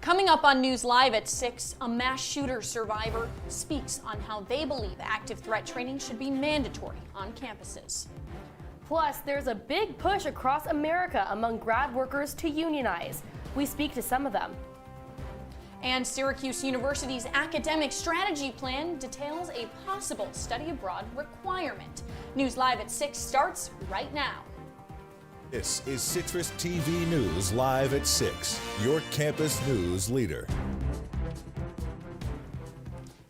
Coming up on News Live at 6, a mass shooter survivor speaks on how they believe active threat training should be mandatory on campuses. Plus, there's a big push across America among grad workers to unionize. We speak to some of them. And Syracuse University's academic strategy plan details a possible study abroad requirement. News Live at 6 starts right now. This is CitrusTV News Live at 6, your campus news leader.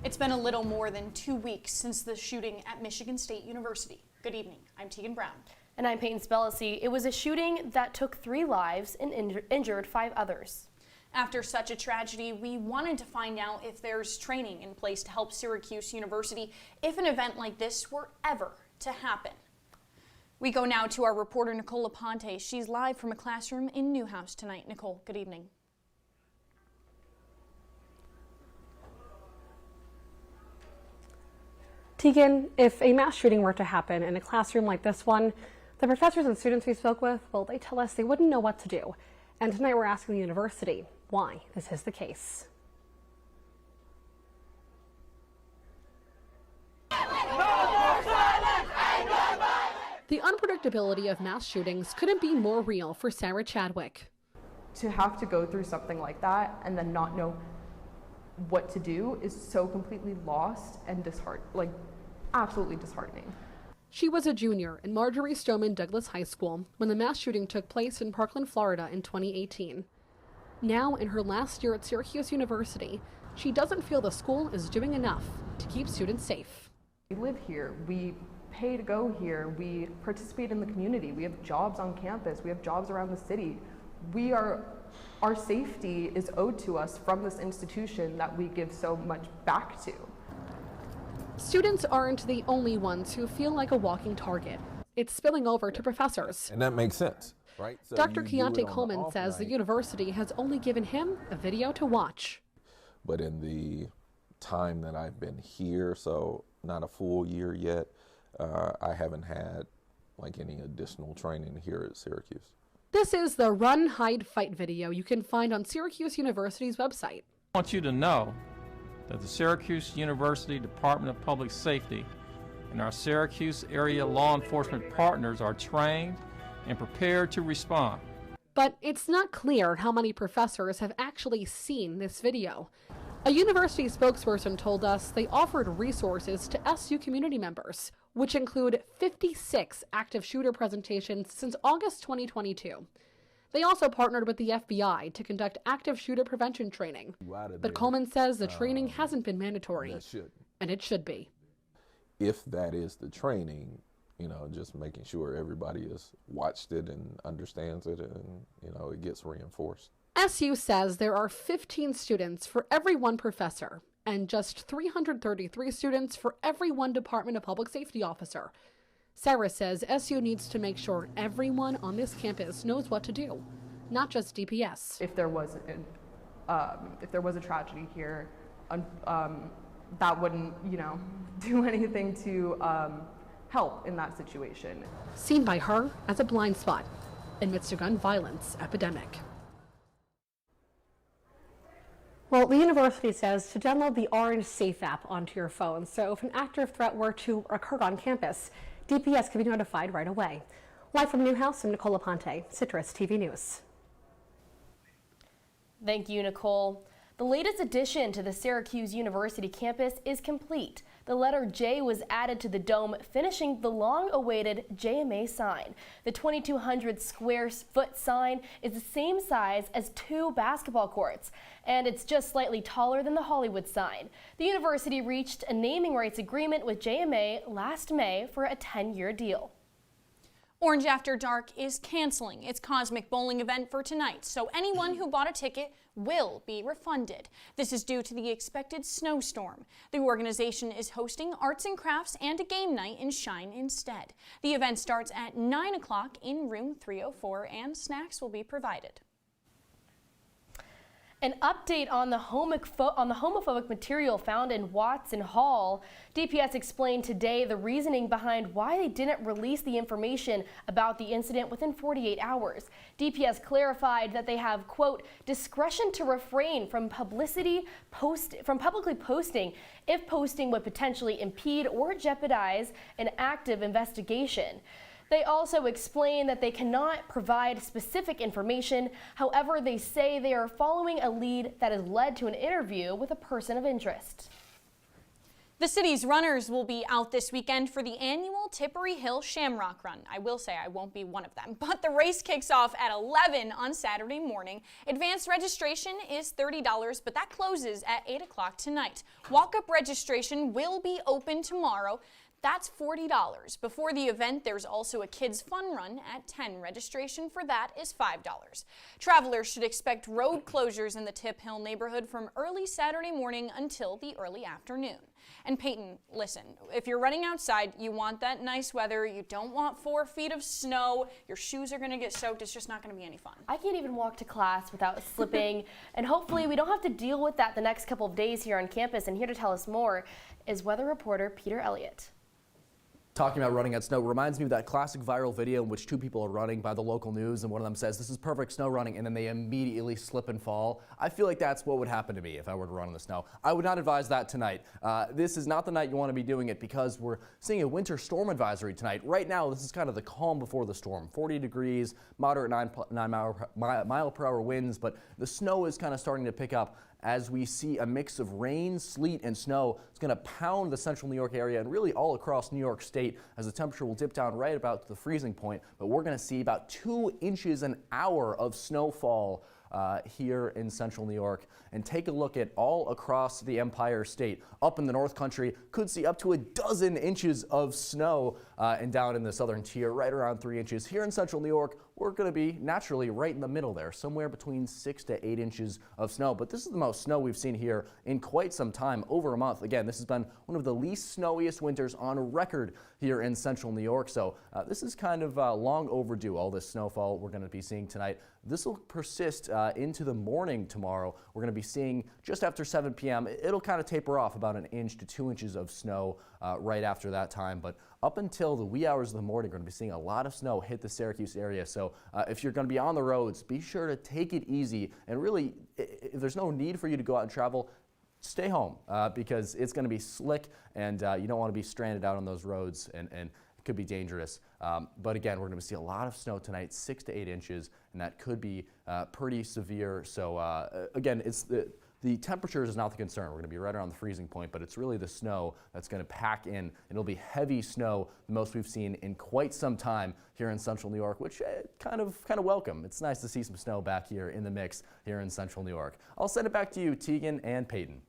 It's been a little more than 2 weeks since the shooting at Michigan State University. Good evening, I'm Teagan Brown. And I'm Peyton Spellacy. It was a shooting that took 3 lives and injured 5 others. After such a tragedy, we wanted to find out if there's training in place to help Syracuse University if an event like this were ever to happen. We go now to our reporter, Nicole Aponte. She's live from a classroom in Newhouse tonight. Nicole, good evening. Teagan, if a mass shooting were to happen in a classroom like this one, the professors and students we spoke with, well, they tell us they wouldn't know what to do. And tonight we're asking the university why this is the case. The unpredictability of mass shootings couldn't be more real for Sarah Chadwick. To have to go through something like that and then not know what to do is so completely lost and absolutely disheartening. She was a junior in Marjorie Stoneman Douglas High School when the mass shooting took place in Parkland, Florida in 2018. Now, in her last year at Syracuse University, she doesn't feel the school is doing enough to keep students safe. We live here, we pay to go here, we participate in the community, we have jobs on campus, we have jobs around the city. Our safety is owed to us from this institution that we give so much back to. Students aren't the only ones who feel like a walking target. It's spilling over to professors. And that makes sense, right? So Dr. Keontae Coleman says the university has only given him a video to watch. But in the time that I've been here, so not a full year yet, I haven't had any additional training here at Syracuse. This is the Run, Hide, Fight video you can find on Syracuse University's website. I want you to know that the Syracuse University Department of Public Safety and our Syracuse area law enforcement partners are trained and prepared to respond. But it's not clear how many professors have actually seen this video. A university spokesperson told us they offered resources to SU community members, which include 56 active shooter presentations since August 2022. They also partnered with the FBI to conduct active shooter prevention training. But Coleman says the training hasn't been mandatory, and it should be. If that is the training, just making sure everybody has watched it and understands it and, it gets reinforced. SU says there are 15 students for every 1 professor and just 333 students for every 1 Department of Public Safety officer. Sarah says SU needs to make sure everyone on this campus knows what to do, not just DPS. If there was a tragedy here, that wouldn't, do anything to help in that situation. Seen by her as a blind spot amidst a gun violence epidemic. Well, the university says to download the Orange Safe app onto your phone, so if an active threat were to occur on campus, DPS can be notified right away. Live from Newhouse, I'm Nicole Aponte, CitrusTV News. Thank you, Nicole. The latest addition to the Syracuse University campus is complete. The letter J was added to the dome, finishing the long-awaited JMA sign. The 2,200 square foot sign is the same size as 2 basketball courts, and it's just slightly taller than the Hollywood sign. The university reached a naming rights agreement with JMA last May for a 10-year deal. Orange After Dark is canceling its Cosmic Bowling event for tonight, so anyone who bought a ticket will be refunded. This is due to the expected snowstorm. The organization is hosting arts and crafts and a game night in Shine instead. The event starts at 9 o'clock in room 304 and snacks will be provided. An update on the homophobic material found in Watson Hall. DPS explained today the reasoning behind why they didn't release the information about the incident within 48 hours. DPS clarified that they have, quote, discretion to refrain from publicly posting if posting would potentially impede or jeopardize an active investigation. They also explain that they cannot provide specific information. However, they say they are following a lead that has led to an interview with a person of interest. The city's runners will be out this weekend for the annual Tippery Hill Shamrock Run. I will say I won't be one of them, but the race kicks off at 11 on Saturday morning. Advanced registration is $30, but that closes at 8 o'clock tonight. Walk-up registration will be open tomorrow. That's $40. Before the event, there's also a kids' fun run at 10. Registration for that is $5. Travelers should expect road closures in the Tip Hill neighborhood from early Saturday morning until the early afternoon. And Peyton, listen, if you're running outside, you want that nice weather. You don't want 4 feet of snow. Your shoes are going to get soaked. It's just not going to be any fun. I can't even walk to class without slipping. And hopefully we don't have to deal with that the next couple of days here on campus. And here to tell us more is weather reporter Peter Elliott. Talking about running at snow reminds me of that classic viral video in which 2 people are running by the local news and one of them says, this is perfect snow running, and then they immediately slip and fall. I feel like that's what would happen to me if I were to run in the snow. I would not advise that tonight. This is not the night you want to be doing it because we're seeing a winter storm advisory tonight. Right now, this is kind of the calm before the storm. 40 degrees, moderate 9 mile per hour winds, but the snow is kind of starting to pick up as we see a mix of rain, sleet, and snow. It's going to pound the central New York area and really all across New York State as the temperature will dip down right about to the freezing point. But we're going to see about 2 inches an hour of snowfall here in central New York. And take a look at all across the Empire State. Up in the North Country, could see up to 12 inches of snow, and down in the southern tier, right around 3 inches. Here in central New York, we're going to be naturally right in the middle there, somewhere between 6 to 8 inches of snow. But this is the most snow we've seen here in quite some time, over a month. Again, this has been one of the least snowiest winters on record here in central New York. So this is kind of long overdue, all this snowfall we're going to be seeing tonight. This will persist into the morning tomorrow. We're going to be seeing just after 7 p.m. It'll kind of taper off about 1 inch to 2 inches of snow right after that time. But up until the wee hours of the morning, we're going to be seeing a lot of snow hit the Syracuse area. So if you're going to be on the roads, be sure to take it easy. And really, if there's no need for you to go out and travel, stay home because it's going to be slick and you don't want to be stranded out on those roads and it could be dangerous. But again, we're going to see a lot of snow tonight, 6 to 8 inches, and that could be pretty severe. So again, it's the temperatures is not the concern. We're going to be right around the freezing point, but it's really the snow that's going to pack in. It'll be heavy snow, the most we've seen in quite some time here in central New York, which kind of welcome. It's nice to see some snow back here in the mix here in central New York. I'll send it back to you, Teagan and Peyton.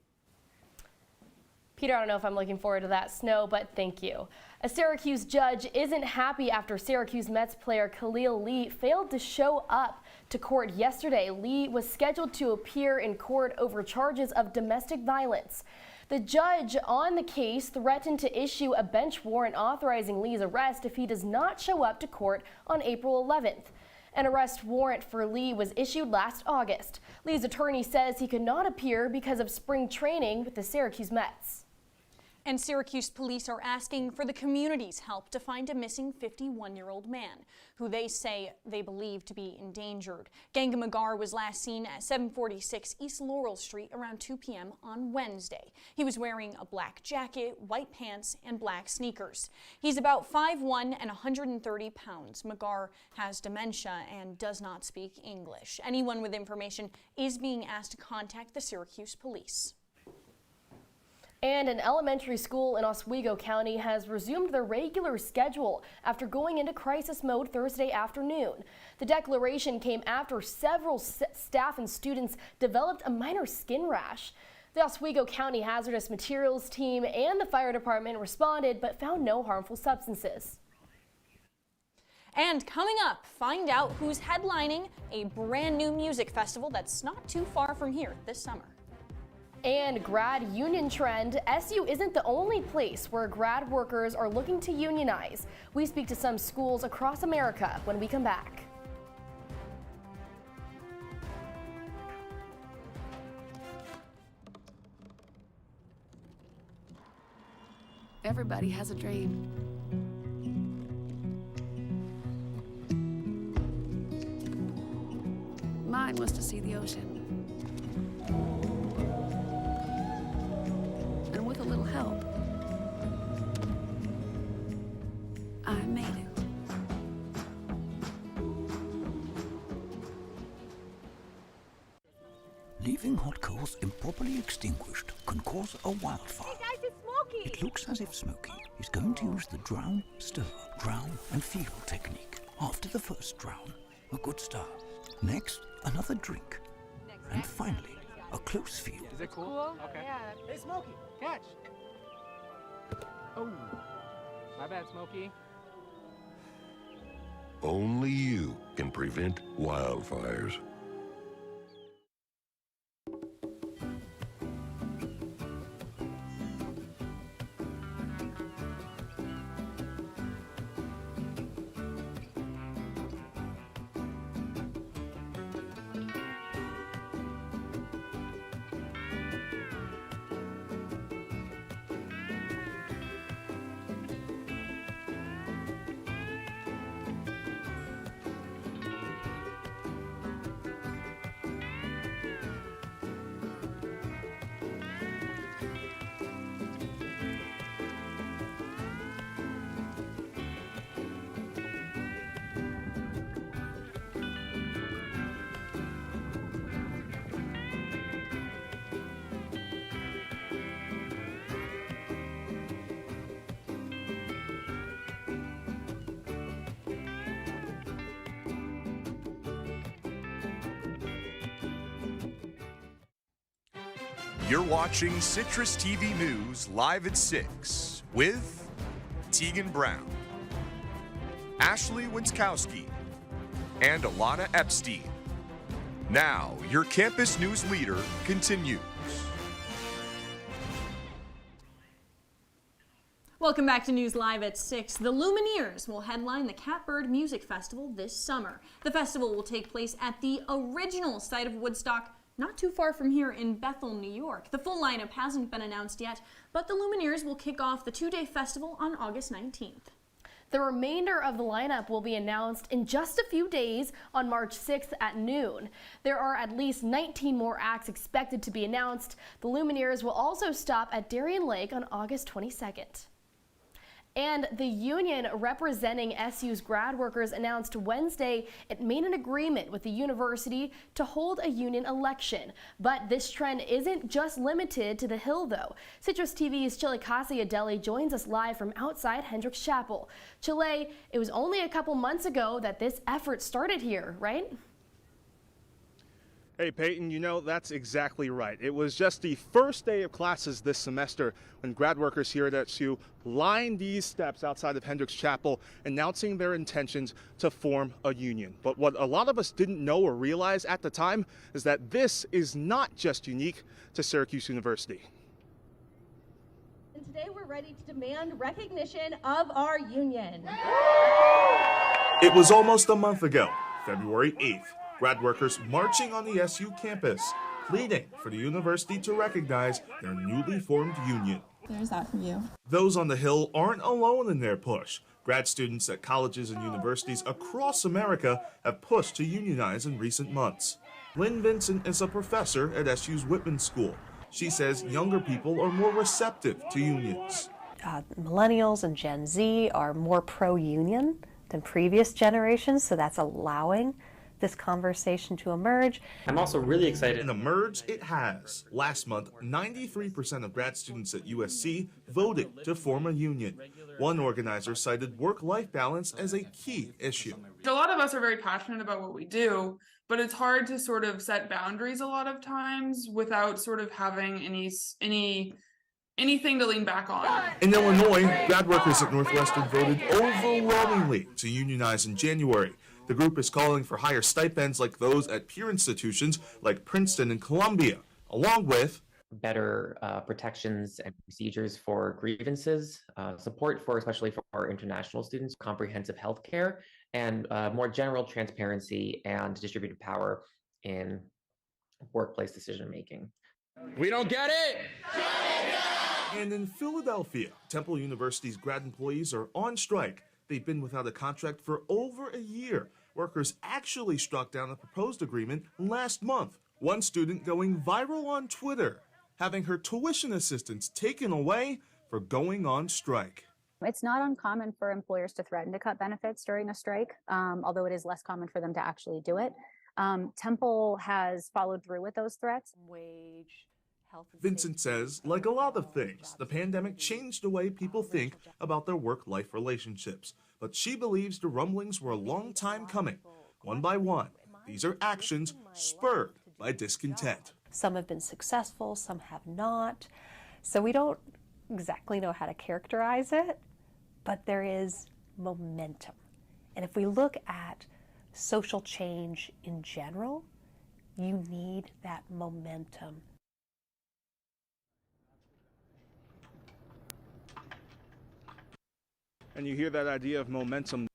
Peter, I don't know if I'm looking forward to that snow, but thank you. A Syracuse judge isn't happy after Syracuse Mets player Khalil Lee failed to show up to court yesterday. Lee was scheduled to appear in court over charges of domestic violence. The judge on the case threatened to issue a bench warrant authorizing Lee's arrest if he does not show up to court on April 11th. An arrest warrant for Lee was issued last August. Lee's attorney says he could not appear because of spring training with the Syracuse Mets. And Syracuse police are asking for the community's help to find a missing 51-year-old man who they say they believe to be endangered. Ganga Magar was last seen at 746 East Laurel Street around 2 p.m. on Wednesday. He was wearing a black jacket, white pants, and black sneakers. He's about 5'1" and 130 pounds. Magar has dementia and does not speak English. Anyone with information is being asked to contact the Syracuse police. And an elementary school in Oswego County has resumed their regular schedule after going into crisis mode Thursday afternoon. The declaration came after several staff and students developed a minor skin rash. The Oswego County Hazardous Materials team and the fire department responded but found no harmful substances. And coming up, find out who's headlining a brand new music festival that's not too far from here this summer. And grad union trend, SU isn't the only place where grad workers are looking to unionize. We speak to some schools across America when we come back. Everybody has a dream. Mine was to see the ocean. And with a little help, I made it. Leaving hot coals improperly extinguished can cause a wildfire. Hey guys, it's Smokey! It looks as if Smokey is going to use the drown, stir, drown and feel technique. After the first drown, a good start. Next, another drink. And finally, a close feel. Is it cool? Okay. Yeah. Hey, Smokey, catch! Oh, my bad, Smokey. Only you can prevent wildfires. You're watching Citrus TV News live at 6 with Teagan Brown, Ashley Winskowski, and Alana Epstein. Now, your campus news leader continues. Welcome back to News Live at 6. The Lumineers will headline the Catbird Music Festival this summer. The festival will take place at the original site of Woodstock, not too far from here in Bethel, New York. The full lineup hasn't been announced yet, but the Lumineers will kick off the two-day festival on August 19th. The remainder of the lineup will be announced in just a few days on March 6th at noon. There are at least 19 more acts expected to be announced. The Lumineers will also stop at Darien Lake on August 22nd. And the union representing SU's grad workers announced Wednesday it made an agreement with the university to hold a union election. But this trend isn't just limited to the Hill, though. Citrus TV's Chilekasi Adele joins us live from outside Hendricks Chapel. Chile, it was only a couple months ago that this effort started here, right? Hey Peyton, you know, that's exactly right. It was just the first day of classes this semester when grad workers here at SU lined these steps outside of Hendricks Chapel announcing their intentions to form a union. But what a lot of us didn't know or realize at the time is that this is not just unique to Syracuse University. And today we're ready to demand recognition of our union. It was almost a month ago, February 8th. Grad workers marching on the SU campus, pleading for the university to recognize their newly formed union. There's that for you. Those on the Hill aren't alone in their push. Grad students at colleges and universities across America have pushed to unionize in recent months. Lynn Vincent is a professor at SU's Whitman School. She says younger people are more receptive to unions. Millennials and Gen Z are more pro-union than previous generations, so that's allowing this conversation to emerge. I'm also really excited. And emerge it has. Last month, 93% of grad students at USC voted to form a union. One organizer cited work-life balance as a key issue. A lot of us are very passionate about what we do, but it's hard to sort of set boundaries a lot of times without sort of having anything to lean back on. In Illinois, grad workers at Northwestern voted overwhelmingly to unionize in January. The group is calling for higher stipends like those at peer institutions like Princeton and Columbia, along with better protections and procedures for grievances, support for especially for our international students, comprehensive health care, and more general transparency and distributed power in workplace decision making. We don't get it! And in Philadelphia, Temple University's grad employees are on strike. They've been without a contract for over a year. Workers actually struck down a proposed agreement last month. One student going viral on Twitter, having her tuition assistance taken away for going on strike. It's not uncommon for employers to threaten to cut benefits during a strike, although it is less common for them to actually do it. Temple has followed through with those threats. Vincent says, like a lot of things, the pandemic changed the way people think about their work-life relationships. But she believes the rumblings were a long time coming. One by one, these are actions spurred by discontent. Some have been successful, some have not. So we don't exactly know how to characterize it, but there is momentum. And if we look at social change in general, you need that momentum. And you hear that idea of momentum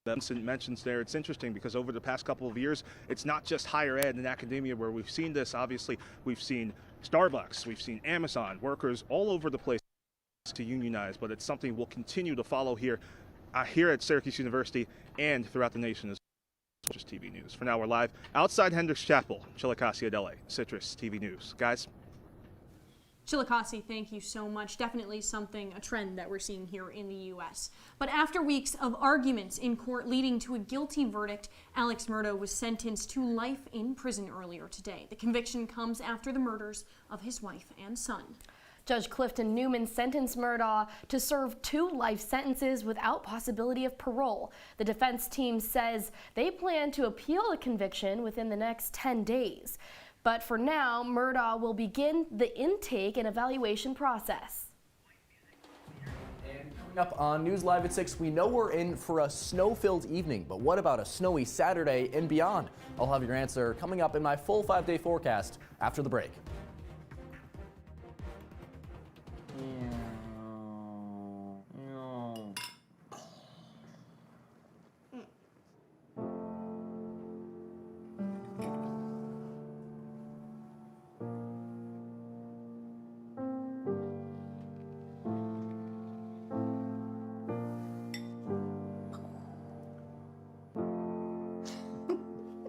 that Vincent mentions there. It's interesting because over the past couple of years, it's not just higher ed and academia where we've seen this. Obviously, we've seen Starbucks, we've seen Amazon, workers all over the place to unionize, but it's something we'll continue to follow here at Syracuse University and throughout the nation as CitrusTV News. For now, we're live outside Hendricks Chapel, Chilekasi, Adele, CitrusTV News. Guys. Chilekasi, thank you so much. Definitely a trend that we're seeing here in the U.S. But after weeks of arguments in court leading to a guilty verdict, Alex Murdaugh was sentenced to life in prison earlier today. The conviction comes after the murders of his wife and son. Judge Clifton Newman sentenced Murdaugh to serve 2 life sentences without possibility of parole. The defense team says they plan to appeal the conviction within the next 10 days. But for now, Murdaugh will begin the intake and evaluation process. And coming up on News Live at 6, we know we're in for a snow-filled evening, but what about a snowy Saturday and beyond? I'll have your answer coming up in my full 5-day forecast after the break.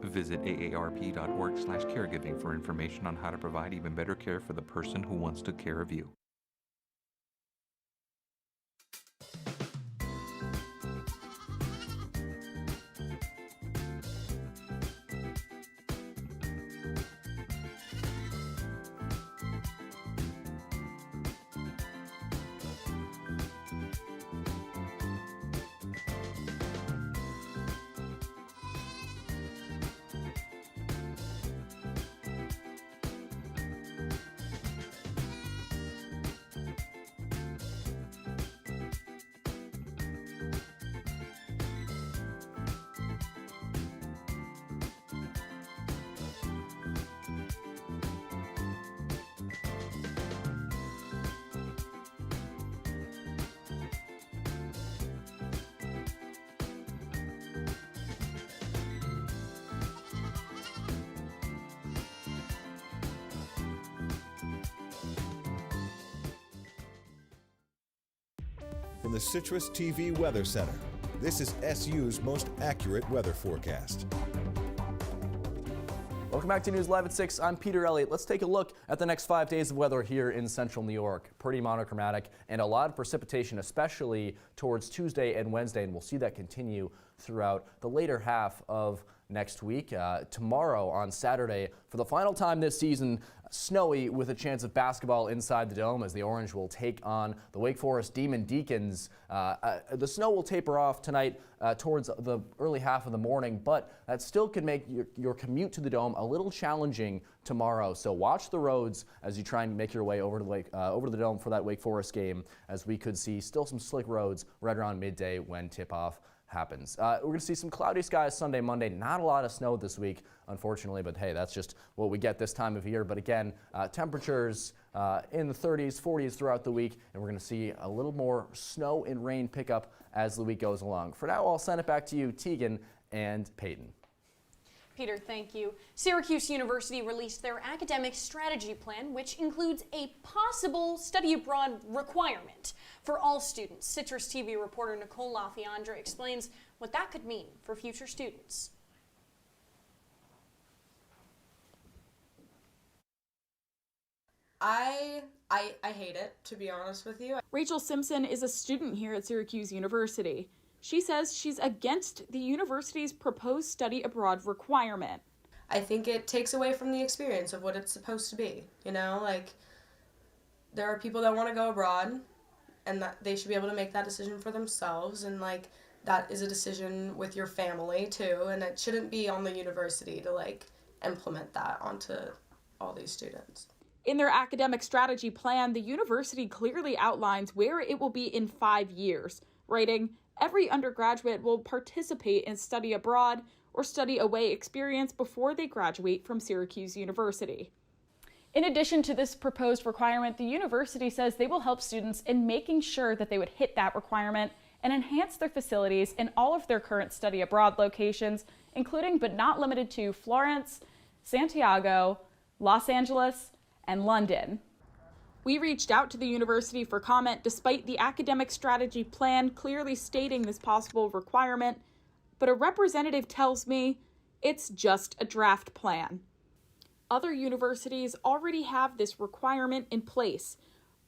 Visit aarp.org/caregiving for information on how to provide even better care for the person who wants to care of you. From the CitrusTV Weather Center, this is SU's most accurate weather forecast. Welcome back to News Live at 6. I'm Peter Elliott. Let's take a look at the next 5 days of weather here in central New York. Pretty monochromatic and a lot of precipitation, especially towards Tuesday and Wednesday, and we'll see that continue throughout the later half of next week. Tomorrow on Saturday, for the final time this season, snowy with a chance of basketball inside the dome as the Orange will take on the Wake Forest Demon Deacons. The snow will taper off tonight towards the early half of the morning, but that still can make your commute to the dome a little challenging tomorrow. So watch the roads as you try and make your way over to the dome for that Wake Forest game, as we could see still some slick roads right around midday when tip-off happens. We're going to see some cloudy skies Sunday, Monday. Not a lot of snow this week, unfortunately, but hey, that's just what we get this time of year. But again, temperatures in the 30s, 40s throughout the week, and we're going to see a little more snow and rain pickup as the week goes along. For now, I'll send it back to you, Teagan and Peyton. Peter, thank you. Syracuse University released their academic strategy plan, which includes a possible study abroad requirement for all students. Citrus TV reporter Nicole Fiandra explains what that could mean for future students. I hate it, to be honest with you. Rachel Simpson is a student here at Syracuse University. She says she's against the university's proposed study abroad requirement. I think it takes away from the experience of what it's supposed to be. You know, like, there are people that want to go abroad, and that they should be able to make that decision for themselves, and like, that is a decision with your family too, and it shouldn't be on the university to like implement that onto all these students. In their academic strategy plan, the university clearly outlines where it will be in 5 years, writing, "Every undergraduate will participate in study abroad or study away experience before they graduate from Syracuse University." In addition to this proposed requirement, the university says they will help students in making sure that they would hit that requirement and enhance their facilities in all of their current study abroad locations, including but not limited to Florence, Santiago, Los Angeles, and London. We reached out to the university for comment despite the academic strategy plan clearly stating this possible requirement, but a representative tells me it's just a draft plan. Other universities already have this requirement in place.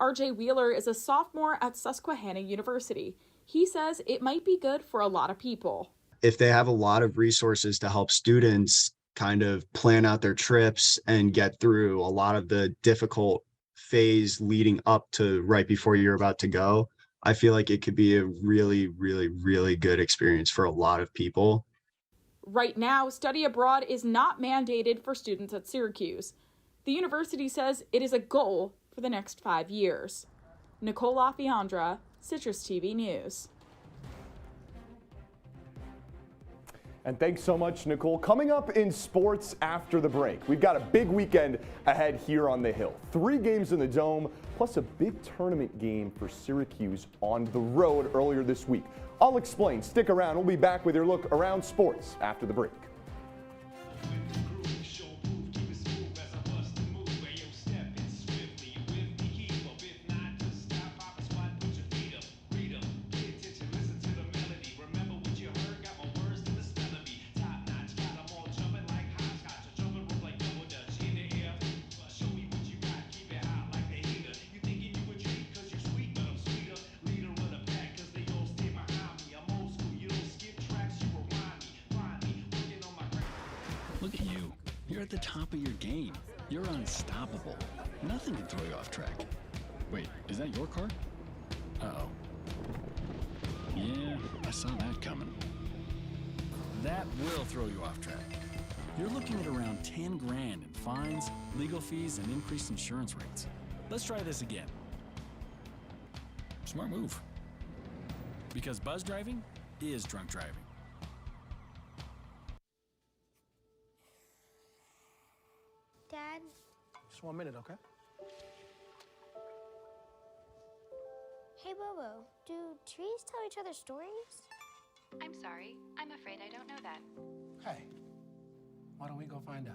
RJ Wheeler is a sophomore at Susquehanna University. He says it might be good for a lot of people. If they have a lot of resources to help students kind of plan out their trips and get through a lot of the difficult phase leading up to right before you're about to go, I feel like it could be a really, really, really good experience for a lot of people. Right now, study abroad is not mandated for students at Syracuse. The university says it is a goal for the next 5 years. Nicole Fiandra, Citrus TV News. And thanks so much, Nicole. Coming up in sports after the break, we've got a big weekend ahead here on the Hill. 3 games in the Dome, plus a big tournament game for Syracuse on the road earlier this week. I'll explain. Stick around. We'll be back with your look around sports after the break. Look at you. You're at the top of your game. You're unstoppable. Nothing can throw you off track. Wait, is that your car? Uh-oh. Yeah, I saw that coming. That will throw you off track. You're looking at around 10 grand in fines, legal fees, and increased insurance rates. Let's try this again. Smart move. Because buzz driving is drunk driving. Dad? Just 1 minute, okay? Hey, Bobo, do trees tell each other stories? I'm sorry. I'm afraid I don't know that. Hey, why don't we go find out?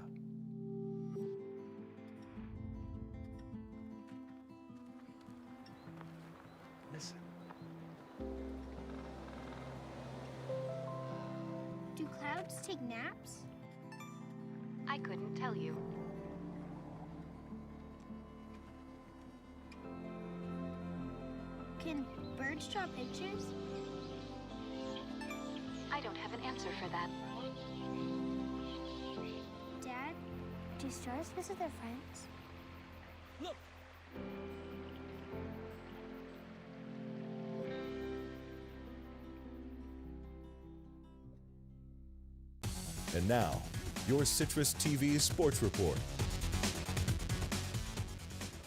Listen. Do clouds take naps? I couldn't tell you. Can birds draw pictures? I don't have an answer for that. Dad, do stars visit their friends? Look! And now, your Citrus TV Sports Report.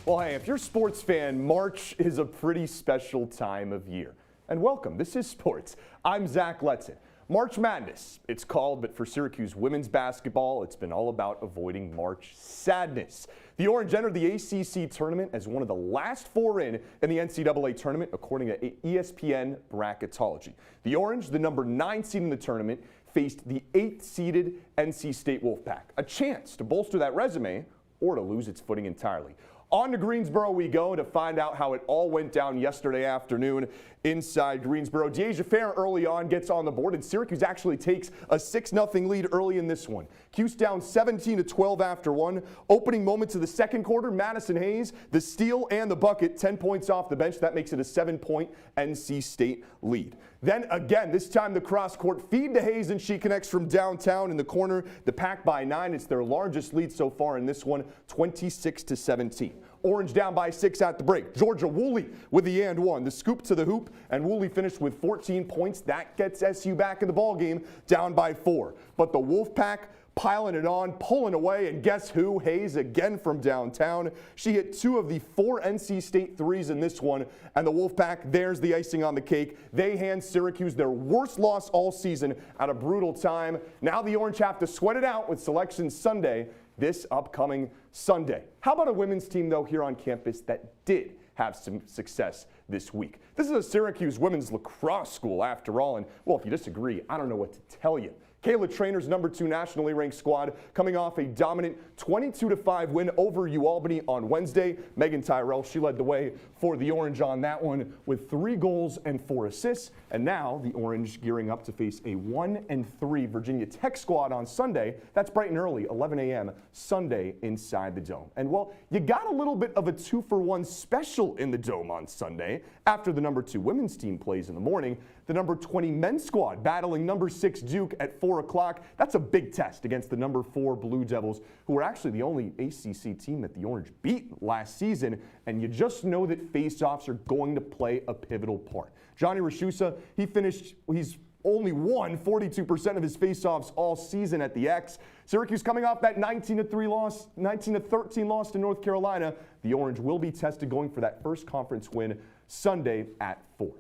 Well, hey, if you're a sports fan, March is a pretty special time of year. And welcome, this is Sports. I'm Zach Letson. March Madness, it's called, but for Syracuse women's basketball, it's been all about avoiding March sadness. The Orange entered the ACC tournament as one of the last 4 in the NCAA tournament, according to ESPN bracketology. The Orange, the number 9 seed in the tournament, faced the 8th-seeded NC State Wolfpack. A chance to bolster that resume or to lose its footing entirely. On to Greensboro we go to find out how it all went down yesterday afternoon inside Greensboro. Deasia Fair early on gets on the board, and Syracuse actually takes a 6-0 lead early in this one. Cuse down 17-12 after one. Opening moments of the second quarter, Madison Hayes, the steal and the bucket, 10 points off the bench. That makes it a 7-point NC State lead. Then again, this time the cross-court feed to Hayes, and she connects from downtown in the corner. The Pack by 9. It's their largest lead so far in this one, 26-17. Orange down by 6 at the break. Georgia Woolley with the and one. The scoop to the hoop, and Woolley finished with 14 points. That gets SU back in the ball game, down by 4. But the Wolfpack piling it on, pulling away, and guess who? Hayes again from downtown. She hit 2 of the 4 NC State threes in this one, and the Wolfpack, there's the icing on the cake. They hand Syracuse their worst loss all season at a brutal time. Now the Orange have to sweat it out with Selection Sunday this upcoming Sunday. How about a women's team, though, here on campus that did have some success this week? This is a Syracuse women's lacrosse school, after all, and, well, if you disagree, I don't know what to tell you. Kayla Trainer's #2 nationally ranked squad coming off a dominant 22-5 win over UAlbany on Wednesday. Megan Tyrell, she led the way for the Orange on that one with 3 goals and 4 assists. And now the Orange gearing up to face a 1-3 Virginia Tech squad on Sunday. That's bright and early, 11 a.m. Sunday inside the Dome. And well, you got a little bit of a 2-for-1 special in the Dome on Sunday. After the #2 women's team plays in the morning, the #20 men's squad battling #6 Duke at 4 o'clock. That's a big test against the #4 Blue Devils, who were actually the only ACC team that the Orange beat last season. And you just know that face-offs are going to play a pivotal part. Johnny Rashusa, he's only won 42% of his face-offs all season at the X. Syracuse coming off that 19-13 loss to North Carolina. The Orange will be tested going for that first conference win Sunday at 4.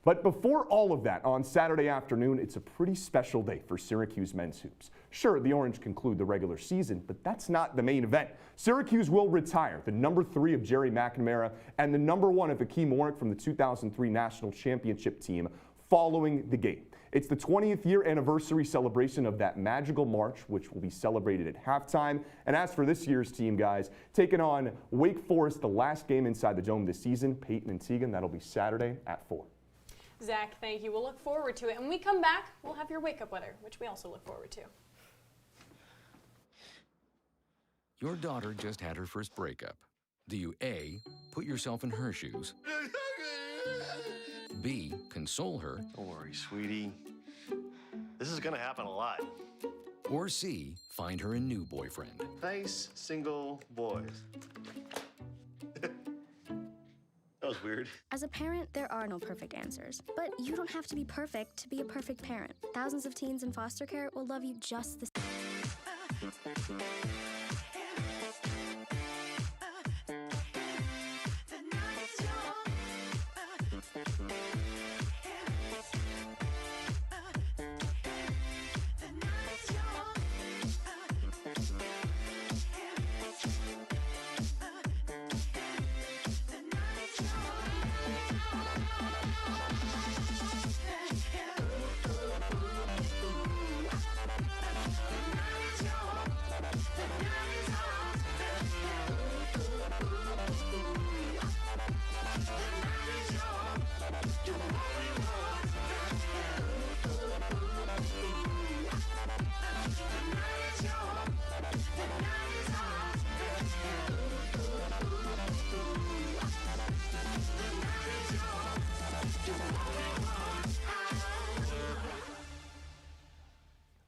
But before all of that, on Saturday afternoon, it's a pretty special day for Syracuse men's hoops. Sure, the Orange conclude the regular season, but that's not the main event. Syracuse will retire the #3 of Jerry McNamara and the #1 of Hakeem Warwick from the 2003 National Championship team following the game. It's the 20th year anniversary celebration of that magical March, which will be celebrated at halftime. And as for this year's team, guys, taking on Wake Forest, the last game inside the Dome this season, Peyton and Teagan, that'll be Saturday at 4. Zach, thank you. We'll look forward to it. And when we come back, we'll have your wake-up weather, which we also look forward to. Your daughter just had her first breakup. Do you A, put yourself in her shoes? B, console her? Don't worry, sweetie. This is gonna happen a lot. Or C, find her a new boyfriend? Nice, single boys. That was weird. As a parent, there are no perfect answers. But you don't have to be perfect to be a perfect parent. Thousands of teens in foster care will love you just the same.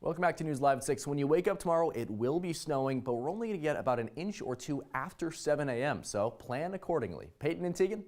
Welcome back to News Live at 6. When you wake up tomorrow, it will be snowing, but we're only going to get about an inch or 2 after 7 a.m., so plan accordingly. Peyton and Teagan?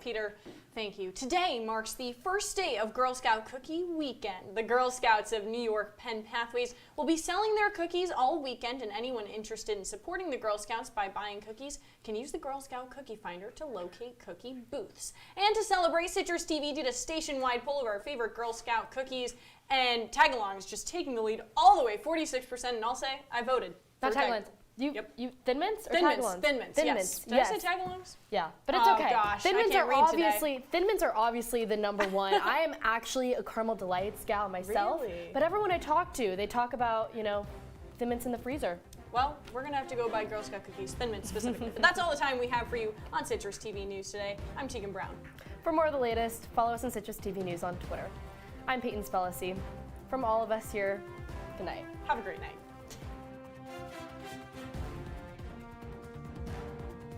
Peter, thank you. Today marks the first day of Girl Scout Cookie Weekend. The Girl Scouts of New York Penn Pathways will be selling their cookies all weekend, and anyone interested in supporting the Girl Scouts by buying cookies can use the Girl Scout Cookie Finder to locate cookie booths. And to celebrate, CitrusTV did a station-wide poll of our favorite Girl Scout cookies, and Tagalong is just taking the lead all the way, 46%, and I'll say I voted. Not for Tagalong, Thin Mints or Thin Mints, Tagalongs? Thin Mints, Thin yes. Mints. Did I say Tagalongs? Yeah, but it's Oh, okay. gosh, Thin I Mints can't are read today. obviously Thin Mints are obviously the number one. I am actually a Caramel Delights gal myself. Really? But everyone I talk to, they talk about, you know, Thin Mints in the freezer. Well, we're gonna have to go buy Girl Scout cookies, Thin Mints specifically. But that's all the time we have for you on Citrus TV News today. I'm Teagan Brown. For more of the latest, follow us on Citrus TV News on Twitter. I'm Peyton Spellacy. From all of us here, good night. Have a great night.